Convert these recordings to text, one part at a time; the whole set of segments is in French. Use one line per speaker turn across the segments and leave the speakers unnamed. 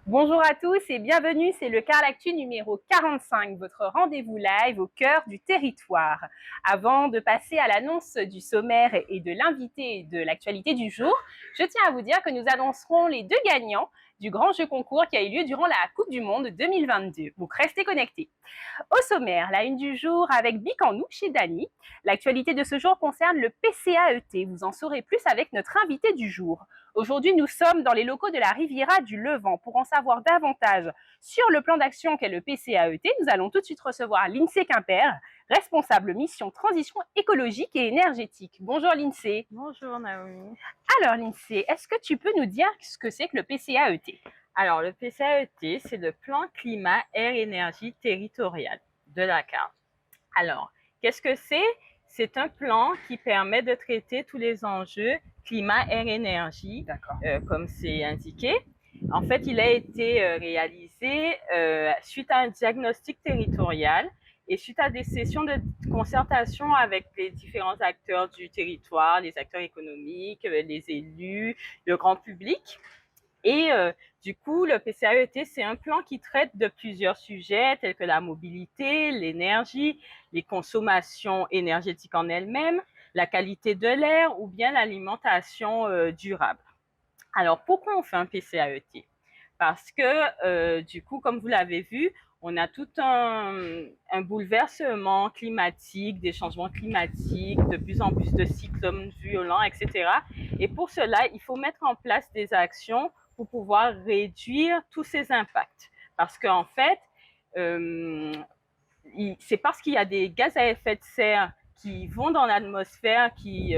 Bonjour à tous et bienvenue, c'est le Carl Actu numéro 45, votre rendez-vous live au cœur du territoire. Avant de passer à l'annonce du sommaire et de l'invité de l'actualité du jour, je tiens à vous dire que nous annoncerons les deux gagnants du grand jeu concours qui a eu lieu durant la Coupe du Monde 2022. Donc restez connectés. Au sommaire, la une du jour avec Bic en nous chez Dany. L'actualité de ce jour concerne le PCAET. Vous en saurez plus avec notre invité du jour. Aujourd'hui, nous sommes dans les locaux de la Riviera du Levant. Pour en savoir davantage sur le plan d'action qu'est le PCAET, nous allons tout de suite recevoir l'INSEE Quimper, responsable mission transition écologique et énergétique. Bonjour l'INSEE.
Bonjour Naomi.
Alors l'INSEE, est-ce que tu peux nous dire ce que c'est que le PCAET?
Alors le PCAET, c'est le plan climat, air, énergie territorial de la carte. Alors, qu'est-ce que c'est? C'est un plan qui permet de traiter tous les enjeux climat, air, énergie, comme c'est indiqué. En fait, il a été réalisé suite à un diagnostic territorial et suite à des sessions de concertation avec les différents acteurs du territoire, les acteurs économiques, les élus, le grand public. Et du coup, le PCAET, c'est un plan qui traite de plusieurs sujets tels que la mobilité, l'énergie, les consommations énergétiques en elles-mêmes, la qualité de l'air ou bien l'alimentation durable. Alors, pourquoi on fait un PCAET? Parce que, du coup, comme vous l'avez vu, on a tout un bouleversement climatique, des changements climatiques, de plus en plus de cyclones violents, etc. Et pour cela, il faut mettre en place des actions pour pouvoir réduire tous ces impacts. Parce qu'en fait, c'est parce qu'il y a des gaz à effet de serre qui vont dans l'atmosphère, qui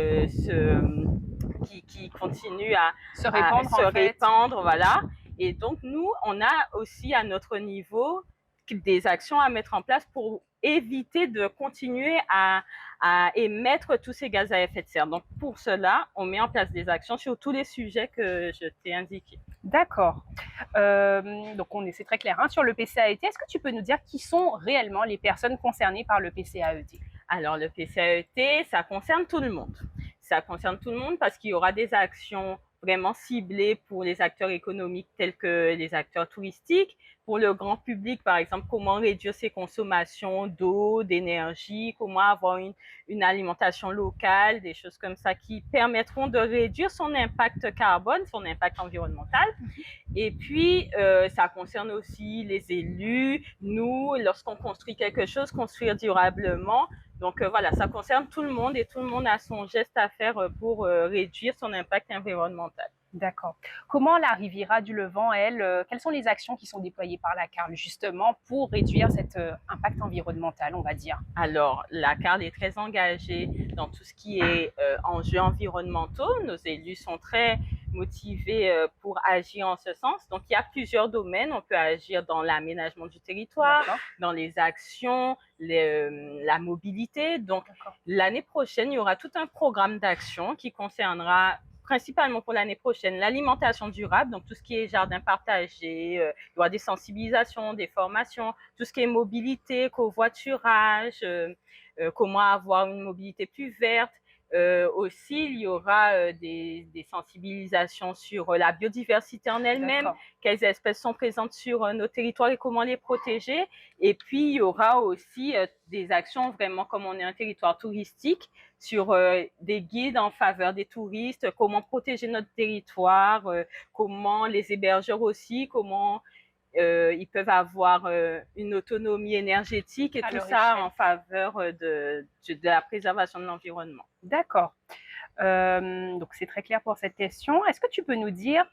continuent à se répandre, voilà. Et donc, nous, on a aussi à notre niveau des actions à mettre en place pour éviter de continuer à émettre tous ces gaz à effet de serre. Donc, pour cela, on met en place des actions sur tous les sujets que je t'ai indiqués.
D'accord. Donc, c'est très clair sur le PCAET. Est-ce que tu peux nous dire qui sont réellement les personnes concernées par le PCAET?
Alors, le PCAET, ça concerne tout le monde. Ça concerne tout le monde parce qu'il y aura des actions vraiment ciblées pour les acteurs économiques tels que les acteurs touristiques. Pour le grand public, par exemple, comment réduire ses consommations d'eau, d'énergie, comment avoir une alimentation locale, des choses comme ça qui permettront de réduire son impact carbone, son impact environnemental. Et puis, ça concerne aussi les élus, nous, lorsqu'on construit quelque chose, construire durablement. Donc voilà, ça concerne tout le monde et tout le monde a son geste à faire pour réduire son impact environnemental.
D'accord. Comment la Riviera du Levant, elle, quelles sont les actions qui sont déployées par la CARL justement pour réduire cet impact environnemental, on va dire?
Alors, la CARL est très engagée dans tout ce qui est enjeux environnementaux. Nos élus sont très motivés pour agir en ce sens. Donc, il y a plusieurs domaines. On peut agir dans l'aménagement du territoire, dans les actions, la mobilité. Donc, l'année prochaine, il y aura tout un programme d'action qui concernera principalement pour l'année prochaine, l'alimentation durable, donc tout ce qui est jardin partagé, il y aura des sensibilisations, des formations, tout ce qui est mobilité, covoiturage, comment avoir une mobilité plus verte. Aussi, il y aura des sensibilisations sur la biodiversité en elle-même, quelles espèces sont présentes sur nos territoires et comment les protéger. Et puis, il y aura aussi des actions vraiment comme on est un territoire touristique, sur des guides en faveur des touristes, comment protéger notre territoire, comment les hébergeurs aussi, comment ils peuvent avoir une autonomie énergétique et tout ça en faveur de la préservation de l'environnement.
D'accord. Donc c'est très clair pour cette question. Est-ce que tu peux nous dire,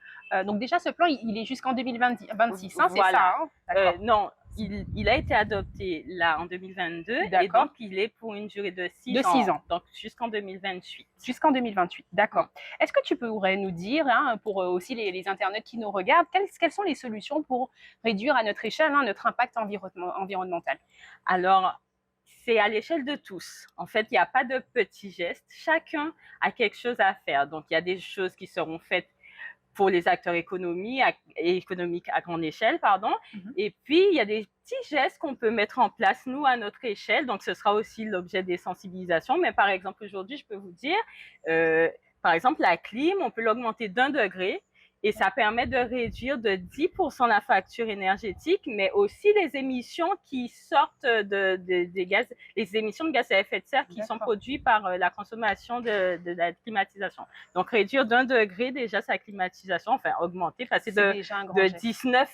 donc déjà ce plan il est jusqu'en 2026, c'est
Voilà.
ça
non, il a été adopté là en 2022 et donc il est pour une durée de 6 ans. Donc jusqu'en 2028.
Jusqu'en 2028, d'accord. Est-ce que tu pourrais nous dire, pour aussi les internautes qui nous regardent, quelles sont les solutions pour réduire à notre échelle notre impact environnemental?
Alors, c'est à l'échelle de tous. En fait, il n'y a pas de petits gestes. Chacun a quelque chose à faire. Donc, il y a des choses qui seront faites pour les acteurs économiques à grande échelle, pardon. Et puis, il y a des petits gestes qu'on peut mettre en place, nous, à notre échelle. Donc, ce sera aussi l'objet des sensibilisations. Mais par exemple, aujourd'hui, je peux vous dire, par exemple, la clim, on peut l'augmenter d'1 degré. Et ça permet de réduire de 10% la facture énergétique, mais aussi les émissions qui sortent des gaz, les émissions de gaz à effet de serre qui sont produites par la consommation de la climatisation. Donc, réduire d'1 degré déjà sa climatisation, enfin augmenter, passer de 19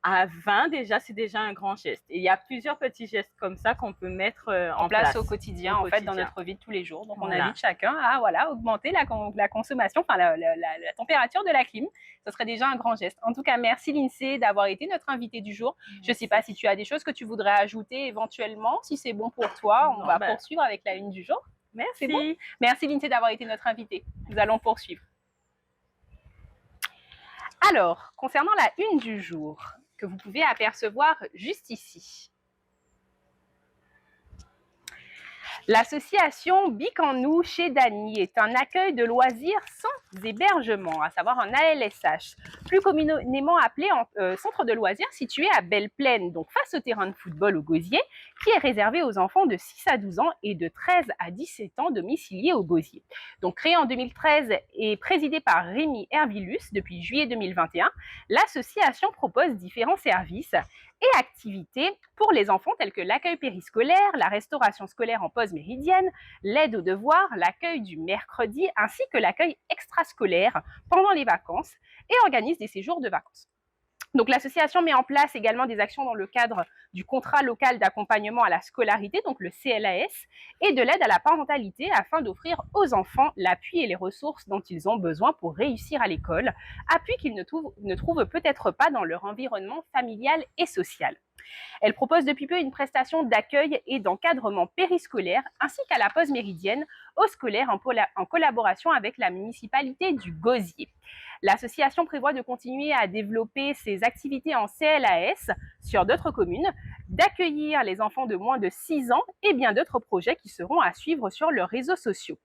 à 20, déjà, c'est déjà un grand geste. Et il y a plusieurs petits gestes comme ça qu'on peut mettre en place
au quotidien, en fait, dans notre vie de tous les jours. Donc, on invite chacun à augmenter la consommation, enfin, la température de la clim. Ce serait déjà un grand geste. En tout cas, merci Lindsay d'avoir été notre invitée du jour. Je ne sais pas si tu as des choses que tu voudrais ajouter éventuellement. Si c'est bon pour toi, on va poursuivre avec la une du jour.
Merci.
Bon. Merci Lindsay d'avoir été notre invitée. Nous allons poursuivre. Alors, concernant la une du jour, que vous pouvez apercevoir juste ici. L'association Bic en nous chez Dany est un accueil de loisirs sans hébergement, à savoir un ALSH, plus communément appelé centre de loisirs situé à Belle-Plaine, donc face au terrain de football au Gosier, qui est réservé aux enfants de 6 à 12 ans et de 13 à 17 ans domiciliés au Gosier. Donc créé en 2013 et présidé par Rémi Hervilus depuis juillet 2021, l'association propose différents services et activités pour les enfants tels que l'accueil périscolaire, la restauration scolaire en pause méridienne, l'aide aux devoirs, l'accueil du mercredi ainsi que l'accueil extrascolaire pendant les vacances et organise des séjours de vacances. Donc l'association met en place également des actions dans le cadre du contrat local d'accompagnement à la scolarité, donc le CLAS, et de l'aide à la parentalité afin d'offrir aux enfants l'appui et les ressources dont ils ont besoin pour réussir à l'école, appui qu'ils ne trouvent peut-être pas dans leur environnement familial et social. Elle propose depuis peu une prestation d'accueil et d'encadrement périscolaire ainsi qu'à la pause méridienne aux scolaires en collaboration avec la municipalité du Gosier. L'association prévoit de continuer à développer ses activités en CLAS sur d'autres communes, d'accueillir les enfants de moins de 6 ans et bien d'autres projets qui seront à suivre sur leurs réseaux sociaux.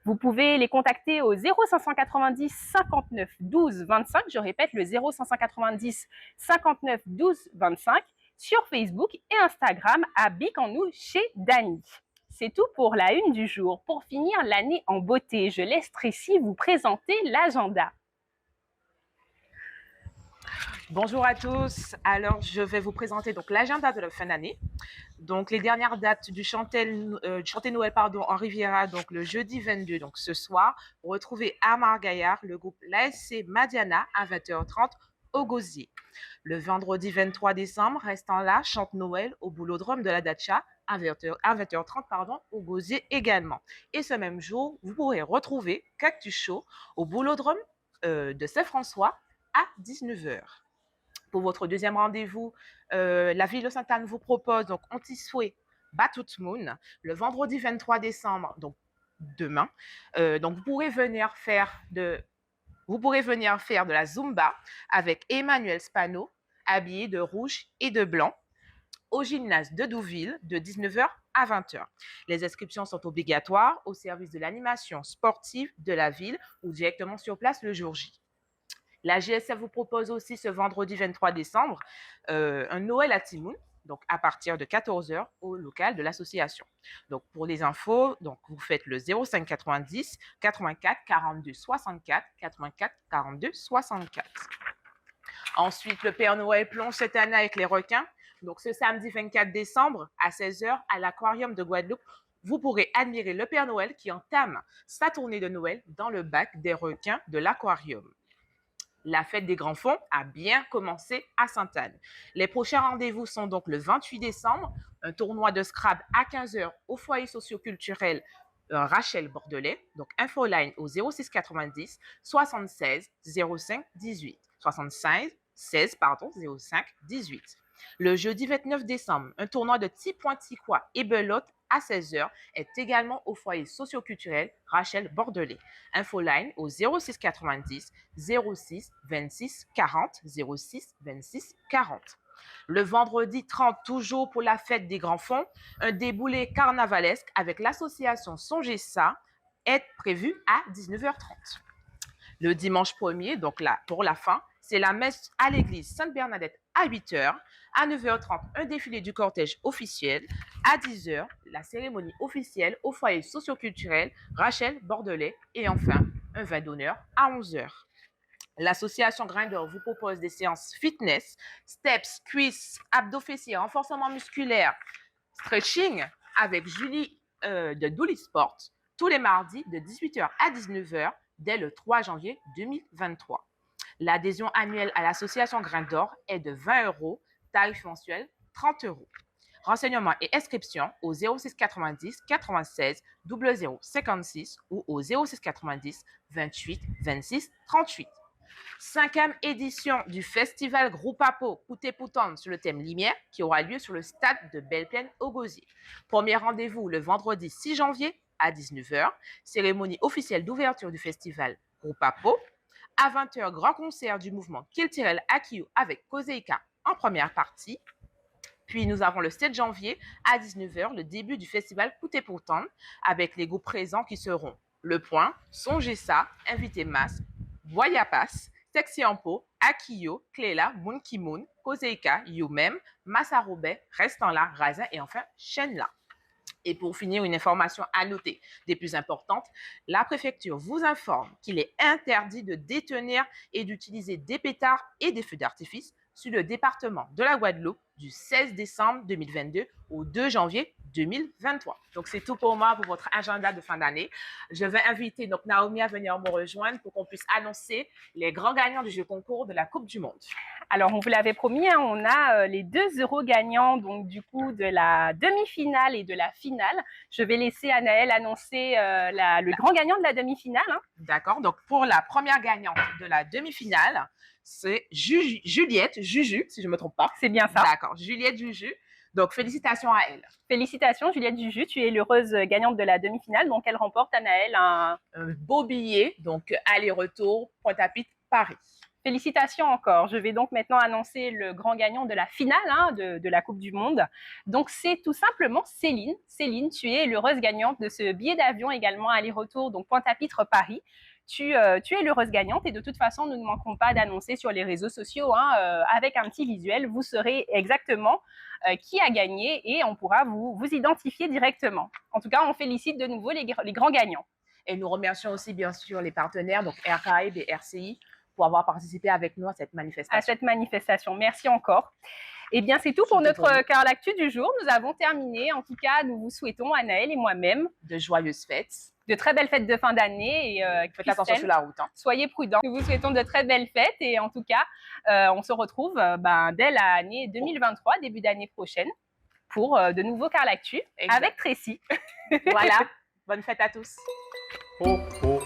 Vous pouvez les contacter au 0590 59 12 25, je répète le 0590 59 12 25, sur Facebook et Instagram à Bic en nous chez Dany. C'est tout pour la une du jour. Pour finir l'année en beauté, je laisse Tracy vous présenter l'agenda.
Bonjour à tous. Alors, je vais vous présenter donc l'agenda de la fin d'année. Donc, les dernières dates du chanté Noël en Riviera, donc le jeudi 22, donc ce soir. Retrouvez à Margaillard le groupe l'ASC Madiana à 20h30 au Gosier. Le vendredi 23 décembre, restant là, chante Noël au boulodrome de la Dacha à 20h30 au Gosier également. Et ce même jour, vous pourrez retrouver Cactus Show au boulodrome de Saint-François à 19h. Pour votre deuxième rendez-vous, la ville de Sainte-Anne vous propose donc Anti-Souhait Batout Moon le vendredi 23 décembre, donc demain. Donc vous pourrez venir faire de la Zumba avec Emmanuel Spano, habillé de rouge et de blanc, au gymnase de Douville de 19h à 20h. Les inscriptions sont obligatoires au service de l'animation sportive de la ville ou directement sur place le jour J. La GSF vous propose aussi ce vendredi 23 décembre un Noël à Timoun, donc à partir de 14h au local de l'association. Donc pour les infos, donc vous faites le 05 90 84 42 64 84 42 64. Ensuite, le Père Noël plonge cette année avec les requins. Donc ce samedi 24 décembre à 16h à l'Aquarium de Guadeloupe, vous pourrez admirer le Père Noël qui entame sa tournée de Noël dans le bac des requins de l'Aquarium. La fête des grands fonds a bien commencé à Sainte-Anne. Les prochains rendez-vous sont donc le 28 décembre, un tournoi de Scrabble à 15h au foyer socioculturel Rachel Bordelais, donc infoline au 06 90 76 05 18. 76 16 05 18. Le jeudi 29 décembre, un tournoi de Tipointicois et Belote à 16h est également au foyer socioculturel Rachel Bordelais. Infoline au 06 90 06 26 40 06 26 40. Le vendredi 30, toujours pour la fête des grands fonds, un déboulé carnavalesque avec l'association Songez ça est prévu à 19h30. Le dimanche 1er, donc là, pour la fin, c'est la messe à l'église Sainte-Bernadette à 8h. À 9h30, un défilé du cortège officiel. À 10h, la cérémonie officielle au foyer socioculturel Rachel Bordelais. Et enfin, un vin d'honneur à 11h. L'association Grindr vous propose des séances fitness, steps, cuisses, abdos fessiers, renforcement musculaire, stretching avec Julie de Dooley Sport tous les mardis de 18h à 19h dès le 3 janvier 2023. L'adhésion annuelle à l'association Grindr est de 20 €, tarif mensuel 30 €. Renseignements et inscriptions au 06 90 96 00 56 ou au 06 90 28 26 38. 5e édition du festival Groupapo Pouté-Poutan sur le thème Lumière qui aura lieu sur le stade de Belle-Plaine au Gosier. Premier rendez-vous le vendredi 6 janvier à 19h. Cérémonie officielle d'ouverture du festival Groupapo. À 20h, grand concert du mouvement culturel Akiyo avec Kozeika en première partie. Puis nous avons le 7 janvier à 19h le début du festival Pouté-Poutan avec les groupes présents qui seront Le Point, Songesa, Invité Mas, Voyapas, Sexy en Peau, Akiyo, Cléla, Moon Moon, Kozeika, You-Même, Massa Robet, Restant là, Razin et enfin Shenla. Et pour finir, une information à noter des plus importantes, la préfecture vous informe qu'il est interdit de détenir et d'utiliser des pétards et des feux d'artifice sur le département de la Guadeloupe du 16 décembre 2022 au 2 janvier 2023. Donc, c'est tout pour moi pour votre agenda de fin d'année. Je vais inviter donc Naomi à venir me rejoindre pour qu'on puisse annoncer les grands gagnants du jeu concours de la Coupe du Monde.
Alors, on vous l'avait promis, hein, on a les 2 € gagnants donc du coup de la demi-finale et de la finale. Je vais laisser Anaëlle annoncer le grand gagnant de la demi-finale. Hein.
D'accord. Donc, pour la première gagnante de la demi-finale, c'est Juliette Juju, si je ne me trompe pas.
C'est bien ça.
D'accord, Juliette Juju. Donc, félicitations à elle.
Félicitations, Juliette Juju. Tu es l'heureuse gagnante de la demi-finale. Donc, elle remporte, Anaëlle, un
beau billet. Donc, aller-retour, Pointe-à-Pitre, Paris.
Félicitations encore. Je vais donc maintenant annoncer le grand gagnant de la finale hein, de la Coupe du Monde. Donc, c'est tout simplement Céline. Céline, tu es l'heureuse gagnante de ce billet d'avion également aller-retour, donc Pointe-à-Pitre, Paris. Tu es l'heureuse gagnante et de toute façon, nous ne manquerons pas d'annoncer sur les réseaux sociaux hein, avec un petit visuel. Vous saurez exactement qui a gagné et on pourra vous identifier directement. En tout cas, on félicite de nouveau les grands gagnants.
Et nous remercions aussi bien sûr les partenaires, donc Air Caraïbes et RCI, pour avoir participé avec nous à cette manifestation.
Merci encore. Eh bien, c'est tout pour notre Cœur l'actu du jour. Nous avons terminé. En tout cas, nous vous souhaitons, Anaëlle et moi-même,
de joyeuses fêtes.
De très belles fêtes de fin d'année.
Faites attention sur la route. Hein.
Soyez prudents. Nous vous souhaitons de très belles fêtes et en tout cas, on se retrouve dès l'année 2023, début d'année prochaine, pour de nouveaux Cœur l'actu avec Tracy.
Voilà. Bonne fête à tous.
Oh, oh.